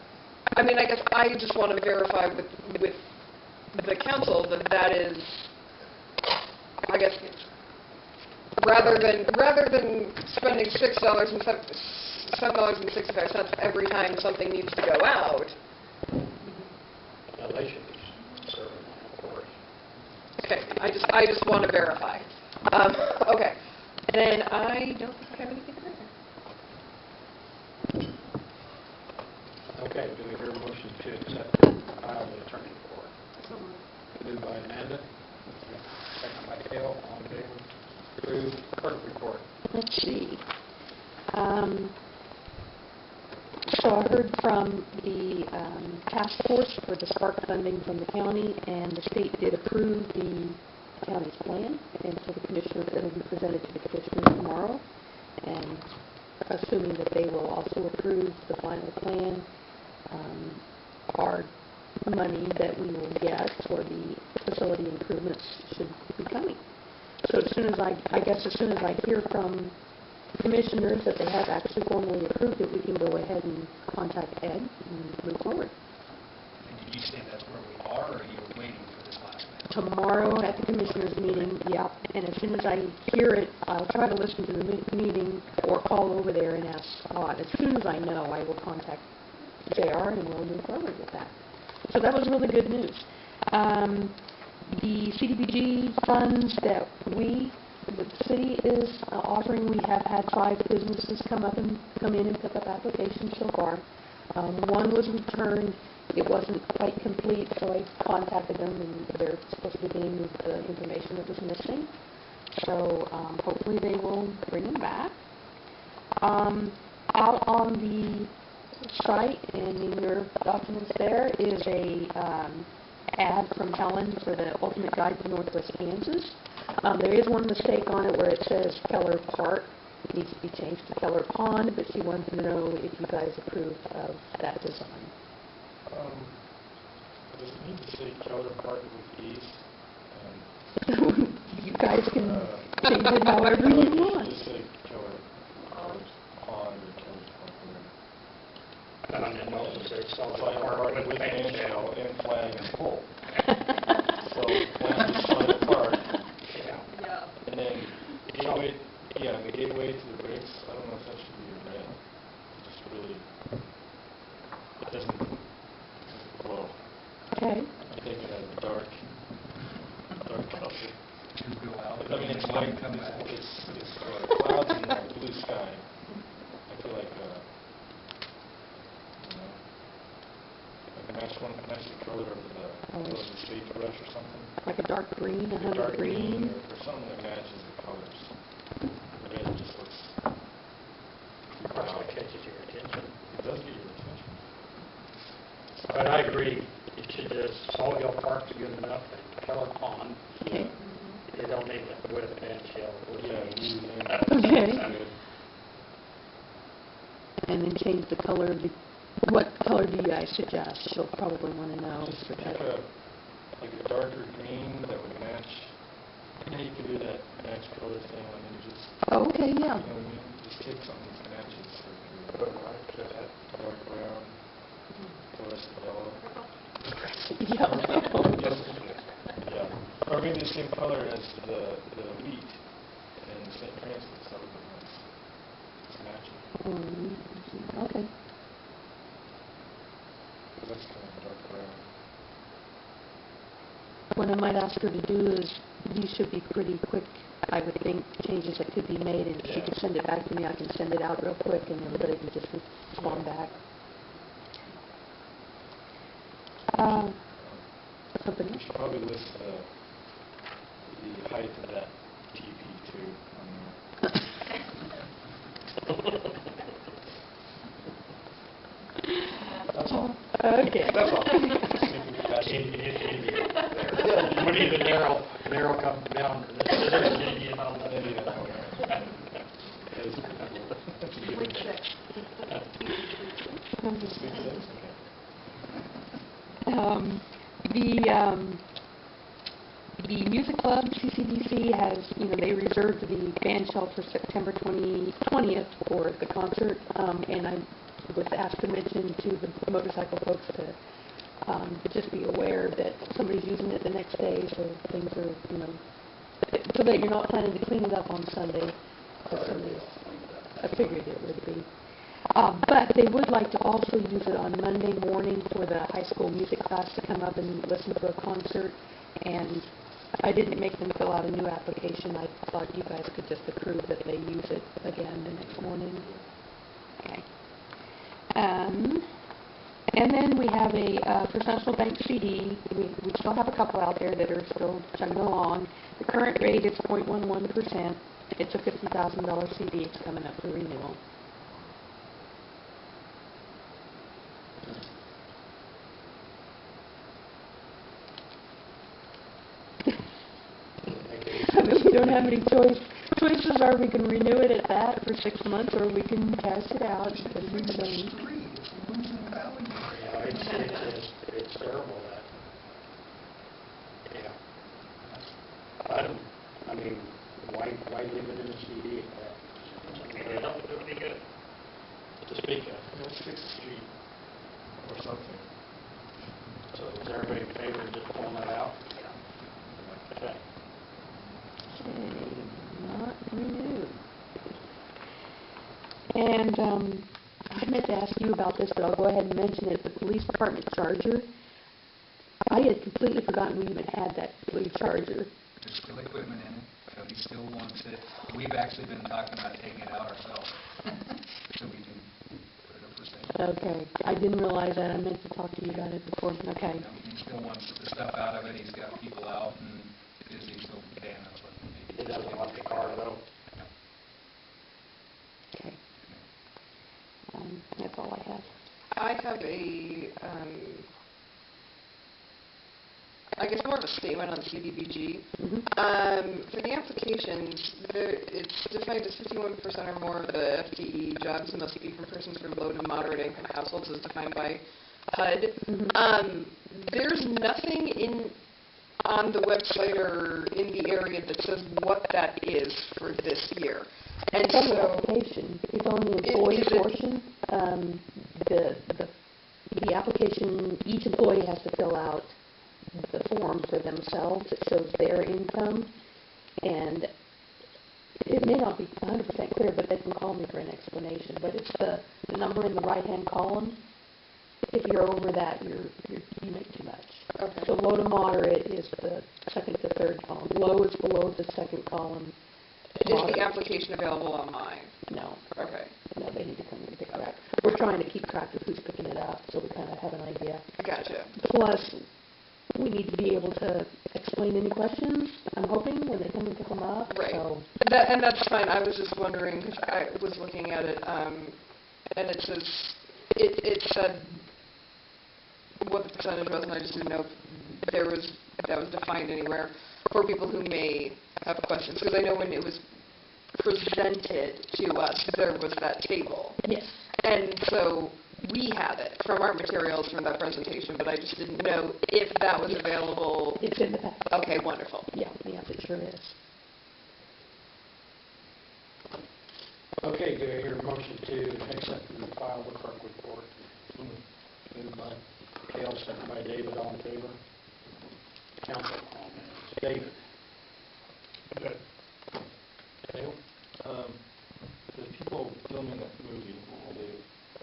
I mean, I guess I just want to verify with the council that is, I guess, rather than spending $7.65 every time something needs to go out. Now, they should be serving that, of course. Okay, I just want to verify. Okay, then I don't think I have anything further. Okay, do we hear a motion to accept the file of the attorney report? Moved by Amanda, second by Cale, all in favor. Approved. Clerk report. Let's see. So I heard from the task force for the Spark funding from the county, and the state did approve the county's plan, and so the commissioners, it'll be presented to the commissioners tomorrow, and assuming that they will also approve the final plan, our money that we will get for the facility improvements should be coming. So as soon as I soon as I hear from commissioners that they have actually formally approved it, we can go ahead and contact Ed and move forward. And did you say that's where we are, or you were waiting for this last minute? Tomorrow at the commissioners meeting, yeah, and as soon as I hear it, I'll try to listen to the meeting or call over there and ask Scott. As soon as I know, I will contact JR and we'll move forward with that. So that was really good news. The CDBG funds that the city is offering, we have had 5 businesses come in and pick up applications so far. One was returned. It wasn't quite complete, so I contacted them, and they're supposed to be getting me the information that was missing. So hopefully they will bring them back. Out on the site and in your documents there is a ad from Helen for the Ultimate Guide to Northwest Kansas. There is one mistake on it where it says Keller Park. It needs to be changed to Keller Pond, but she wanted to know if you guys approved of that design. Does it need to say Keller Park with ease? You guys can change it however you want. Just say Keller Pond or Keller Park. And then also say It's solid like park park with bandshell and flag and pole. So flag is solid park. Yeah. And then gateway, the gateway to the breaks, I don't know if that should be in red. It just really, it doesn't glow. Okay. I think it has a dark color. To go out. I mean, it's white, come back. it's clouds and blue sky. I feel like, match the color of the sagebrush or something. Like a dark green, a Dark hunter green. or something that matches the colors. But it just looks, Partially catches your attention. it does get your attention. But I agree, it should just, Salt Hill Park's good enough, and Keller Pond, Okay. they don't need that with a band shell. Okay. And then change the color of the, what color do you guys suggest? She'll probably want to know. Just pick like a darker green that would match, you can do that match color thing, and then just, Oh, okay, yeah. you know what I mean? Just take something that matches, like dark brown, fluorescent yellow. Yeah. Yeah, or maybe the same color as the wheat and St. Francis, that would be nice. Just match it. Okay. That's kind of dark brown. What I might ask her to do is, these should be pretty quick, I would think, changes that could be made, and if she Yeah. could send it back to me, I can send it out real quick, and everybody can just respond back. Something We else? should probably list the height of that TP too on there. That's all. Okay. That's all. We need to narrow come down to this, you know. Week 6. The music club, CCDC, has, they reserved the band shell for September 20th for the concert, and I was asked to mention to the motorcycle folks to just be aware that somebody's using it the next day, so things are, So that you're not planning to clean it up on Sunday. 'Cause Sundays, I figured it would be. But they would like to also use it on Monday morning for the high school music class to come up and listen to a concert. And I didn't make them fill out a new application. I thought you guys could just approve that they use it again the next morning. Okay. And then we have a First National Bank CD. We still have a couple out there that are still chugging along. The current rate is 0.11%. It's a $50,000 CD. It's coming up for renewal. I mean, we don't have any choices. Are we can renew it at that for 6 months, or we can cash it out because we don't. Yeah, it's terrible that. Yeah. I mean, why leave it in the CD if that? It don't do any good to speak of. Let's fix the street or something. So is everybody in favor of just pulling that out? Okay. Okay, not renewed. And I meant to ask you about this, but I'll go ahead and mention it. The police department charger. I had completely forgotten we even had that blue charger. There's still equipment in it. Cody still wants it. We've actually been talking about taking it out ourselves. So we can put it up for sale. Okay, I didn't realize that. I meant to talk to you about it before. Okay. You know, he still wants the stuff out of it. He's got people out and busy, so Dan, that's what He doesn't want the car though. Okay. That's all I have. I have I guess more of a statement on CDBG. For the applications, it's defined as 51% or more of the FTE jobs must be from persons from low to moderate income households as defined by HUD. There's nothing on the website or in the area that says what that is for this year. And It's on the so, application. It's on the employee is it- portion. The application, each employee has to fill out the form for themselves. It shows their income, and it may not be 100% clear, but they can call me for an explanation. But it's the number in the right-hand column. If you're over that, you make too much. Okay. So low to moderate is the second to third column. Low is below the second column. is Moderate- the application available online? No. Okay. No, they need to come in and pick it up. We're trying to keep track of who's picking it up, so we kind of have an idea. Gotcha. Plus, we need to be able to explain any questions, I'm hoping, when they come and pick them up. Right. So, And that's fine. I was just wondering, because I was looking at it, and it says, it said what the percentage was, and I just didn't know if that was defined anywhere for people who may have questions. Because I know when it was presented to us, there was that table. yes, And so we have it from our materials from that presentation, but I just didn't know if that was available. it's in the packet. Okay, wonderful. Yeah, it sure is. Okay, do I hear a motion to accept and file the clerk report? Moved by Cale, second by David, all in favor? Council comments. David? Good. Cale? The people filming that movie, they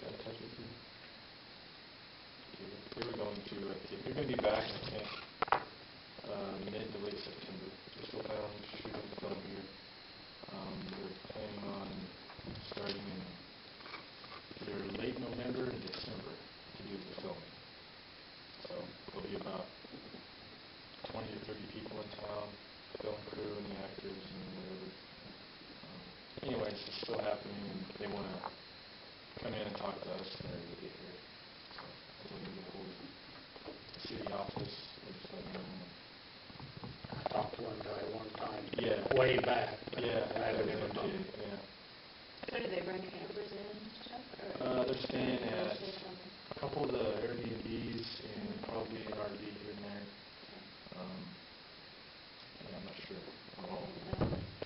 got in touch with you? They were going to, they're going to be back, I think, mid to late September. They're still planning on shooting the film here. They're planning on starting in either late November and December to do the filming. So there'll be about 20 or 30 people in town, film crew and the actors and whatever. Anyways, it's still happening, and they want to come in and talk to us whenever they get here. So I was looking to get hold of the city office, or just let them know. I talked to one guy one time. Yeah. Way back. Yeah, I they're don't going know. to, yeah. So do they bring campers in and stuff? They're staying at a couple of the Airbnbs and probably an RV here and there. Yeah, I'm not sure.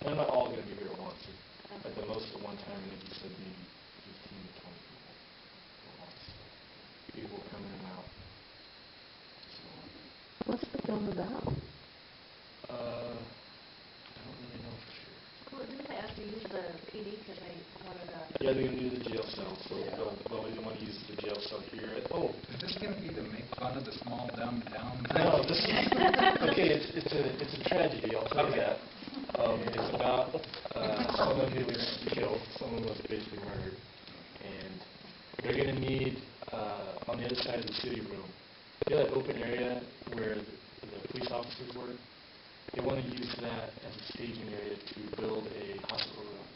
They're not all going to be here at once. At the most at one time, I think he said maybe 15 to 20 people at once. People coming in and out. So, What's the film about? because they wanted to. Yeah, they're gonna use the jail cell, so they'll want to use the jail cell here. Oh, Is this gonna be to make fun of the small dumbed down? no, this is, okay, it's a tragedy, I'll tell you that. It's about someone who was killed, someone was basically murdered, and they're gonna need, on the other side of the city room, you know that open area where the police officers were? They want to use that as a staging area to build a hospital room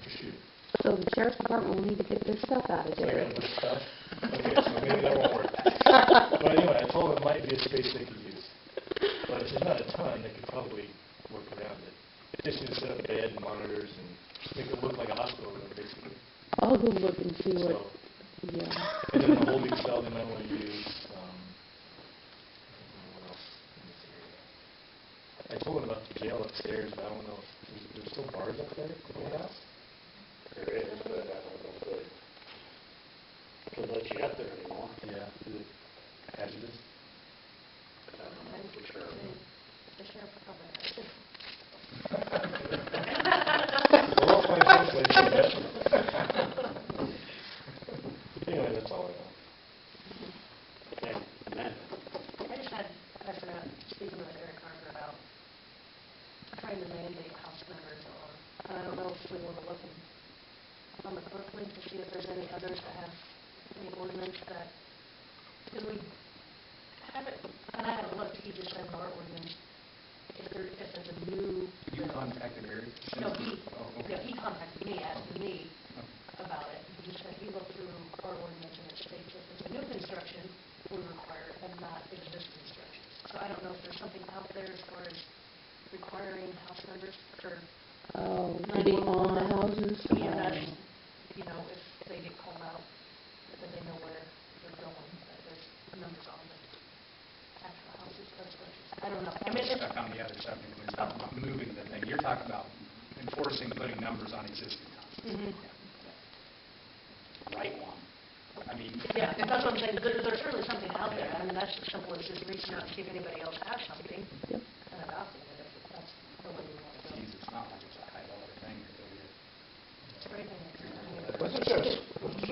for shooting. So the sheriff's department will need to get their stuff out of So I there. gotta put stuff. Okay, so maybe that won't work. But anyway, I told them it might be a space they could use. But if there's not a ton, they could probably work around it. Just need to set up a bed and monitors and make it look like a hospital room, basically. I'll go look and see what, So, yeah. and then the holding cell they might want to use. What else in this area? I told them about the jail upstairs, but I don't know if there's still bars up there at the house. There is, but I don't know if Can't let you up there anymore. Yeah. Is it hazardous? I don't know for sure. The sheriff will probably have to. Well, I'll find someplace to bet. Anyway, that's all I know. Okay, Amanda. I forgot, speaking with Eric Carter about trying to mandate house numbers on, I don't know if we want to look on the clerk link to see if there's any others that have any ordinance that, because we haven't, and I haven't looked, he just said in our ordinance, if there's a new. You contacted Eric? No, he, Oh, okay. yeah, he contacted me, asking me about it. He just said he looked through our ordinance and it states if it's a new construction, we require it and not existing structures. So I don't know if there's something out there as far as requiring house numbers for. Oh, to be on the houses? Yeah, that's, you know, if they get called out, that they know where they're going, that there's numbers on the actual houses, or structures. I don't know. I mean, Stuck on the other subject, when you're talking about moving the thing, you're talking about enforcing putting numbers on existing houses. Mhm. Right one. I mean. Yeah, that's what I'm saying, there's certainly something out there. I mean, that's as simple as just reaching out and see if anybody else has something Yep. and adopting it, if that's the way we want to go. Geez, it's not like it's a high dollar thing until you. Everything. Wasn't there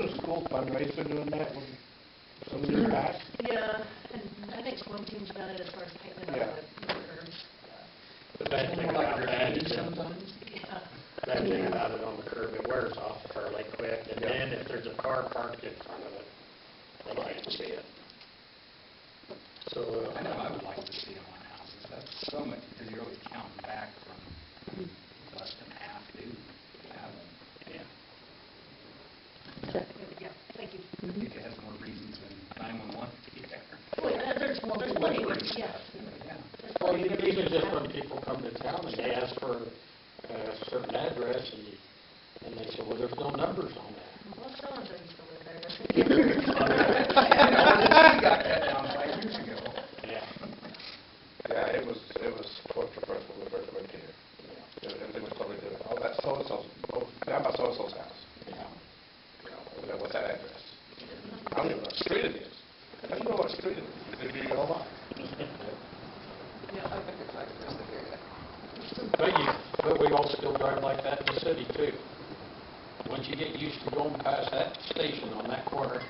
a school fundraiser doing that when some years back? Yeah, and I think swim team's done it as far as painting Yeah. up the curves. The bad thing about that is, Yeah. bad thing about it on the curb, it wears off fairly quick, and then if there's a car parked in front of it, they can't see it. So, I know I would like to see them on houses, that's so much, because you're always counting back from less than half due to have them. yeah. Check. Yeah, thank you. I think it has more reasons than 911 to be there. Well, there's plenty of reasons, yeah. Yeah. Well, even just when people come to town and they ask for a certain address, and they say, well, there's no numbers on that. Well, so-and-so used to live there, doesn't You got that down 5 years ago. Yeah. Yeah, it was torture for us when we first went here. Everything was totally different. Oh, that's so-and-so's, down by so-and-so's house. Yeah. You know, what's that address? I don't even know what street it is. How do you know what street it is? Did you know why? But we all still drive like that in the city too. Once you get used to going past that station on that corner,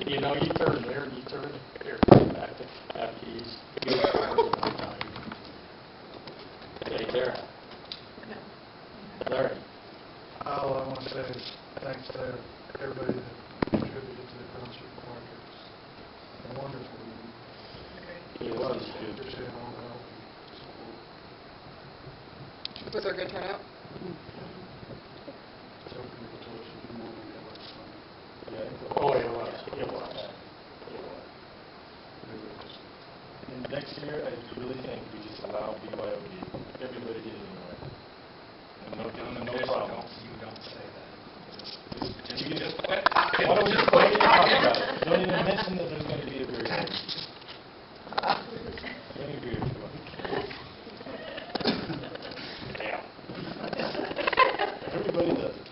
you know, you turn there and you turn here back after you go forward one time. Okay, Darren. Larry. All I want to say is thanks to everybody that contributed to the concert park. It's a wonderful evening. It was. Appreciate all the help and support. Was there a good turnout? Tell people to us good morning, have our fun. Oh, it was. It was. And next year, I really think we just allow BYOD, everybody get in there. And no problem. You don't say that. You just, why don't we just don't even talk about it? Don't even mention that there's going to be a beer garden. Any beer if you want. Yeah. Everybody does it.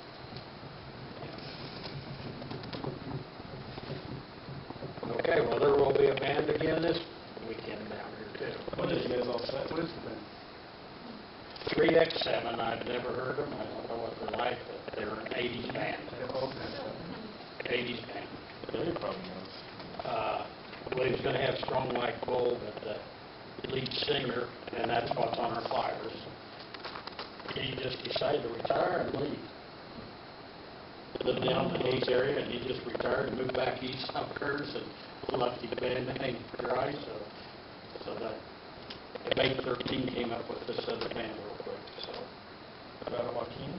Okay, well, there will be a band again this weekend down here too. What is you guys all set? What is the band? 3X7, I've never heard them, I don't know what they're like, but they're an 80s band. 80s band. They probably knows. Well, he was going to have Strong Like Bull, but the lead singer, and that's what's on our flyers, he just decided to retire and leave. Lived down in the Hayes area, and he just retired and moved back east on Curtis and left the band hanging dry, so that May 13 came up with this other band real quick, so About Joaquin?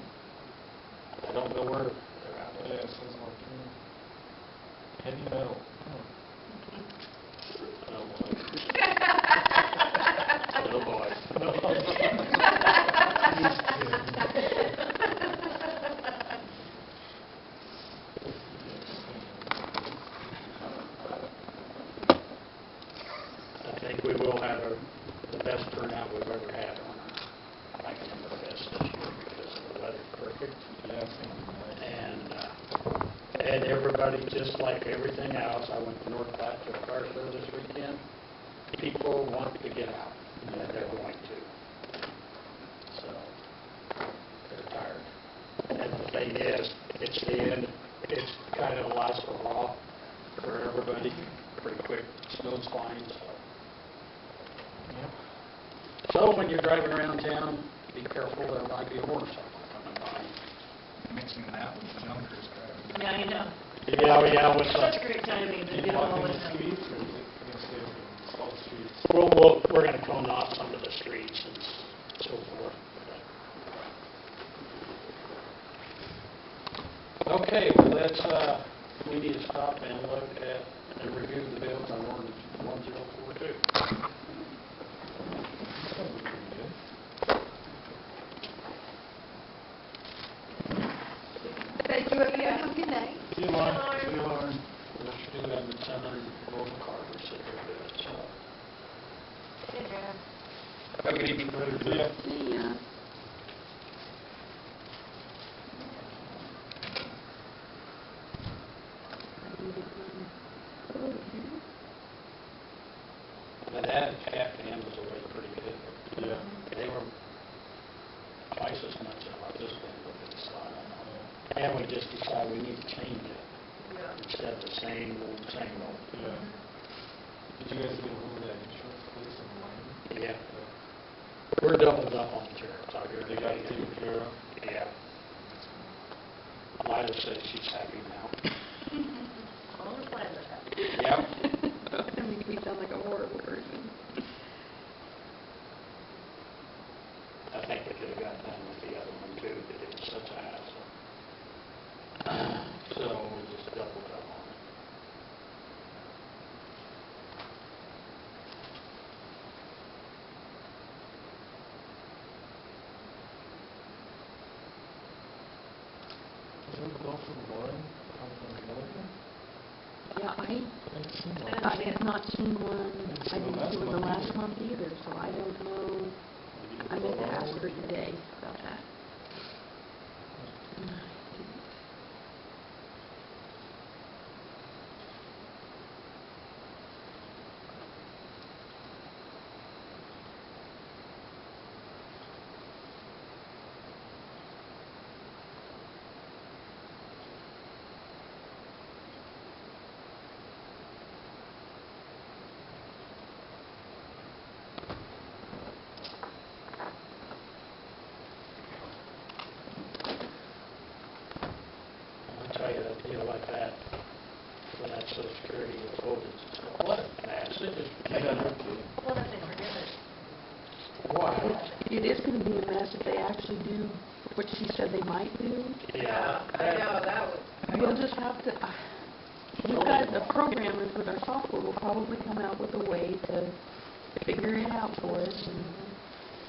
I don't know where they're out Yeah, there. it says Joaquin. Heavy metal. Oh, boy. Oh, boy. I think we will have the best turnout we've ever had on our Mike Fest this year because of the weather's perfect. Yeah, it's gonna be nice. And everybody, just like everything else, I went to North Platte to a car show this weekend. People want to get out, and they're going to. So, they're tired. And the thing is, it's the end, it's kind of the last hurrah for everybody, pretty quick, snow's flying, so. Yep. So when you're driving around town, be careful, there might be a motorcycle coming by. Mixing that with the junkers driving. Yeah, I know. Yeah, with Such great timing to Did get you them walk all in in. the streets, or is it gonna stay open, all the streets? We're going to cone off some of the streets and so forth. Okay, well, let's, we need to stop and look at and review the bills on ordinance 1042. Sounds pretty good. Thank you, everyone. Have a good night. See you, Lauren. See you, Lauren. We'll do that in the center and Golden Carver, so they're good, so. Hey, Jan. Have a good evening. See ya. Yeah. But that half dam was away pretty good. Yeah. They were twice as much as what this one would be, so I don't know. And we just decided we need to change it instead of the same old, same old. Yeah. Did you guys get a hold of that insurance place in Wyoming? Yeah. We're doubled up on tariffs out here. They got it taken care of? Yeah. Lila says she's happy now. All the plans are happy. Yep. I mean, we sound like a horrible person. I think they could have got done with the other one too, but it was such a hassle. So we just doubled up on it. Is there a bill from Lauren, come from Milliken? Yeah, I haven't seen one. I have not seen one. Didn't see I one didn't last see one the month last either. month either, so I don't know. I meant to ask her today about that. I'll tell you, a deal like that, when that Social Security was voted, what a mess. It just, I got her too. What if they forget it? why? It is going to be a mess if they actually do what she said they might do. Yeah. I know, that was. We'll just have to, you guys, the programmers with our software will probably come out with a way to figure it out for us and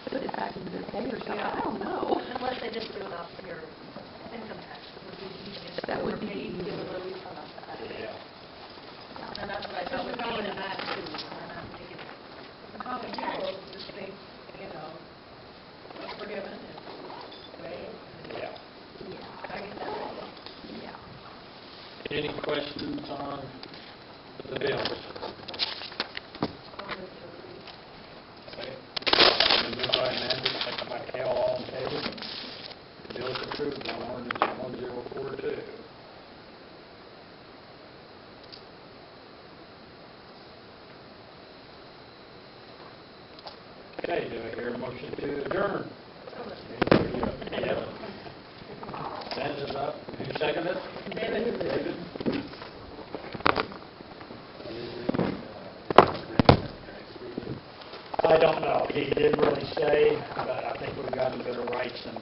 put it back into their pay or something. I don't know. Unless they just do it off your income tax, would be the easiest. That would be Paid, easy. give a little refund off that. Yeah. And that's what I thought would be in a match too, and I'm thinking, common tax, just think, Forgiven and waived. Yeah. Yeah. I get that. Yeah. Any questions on the bills? Moved by Amanda, second by Cal, all Okay, do I hear a motion to adjourn? Yep. Amanda's up. Who seconded it? David. I don't know. He didn't really say, but I think we've got him to write some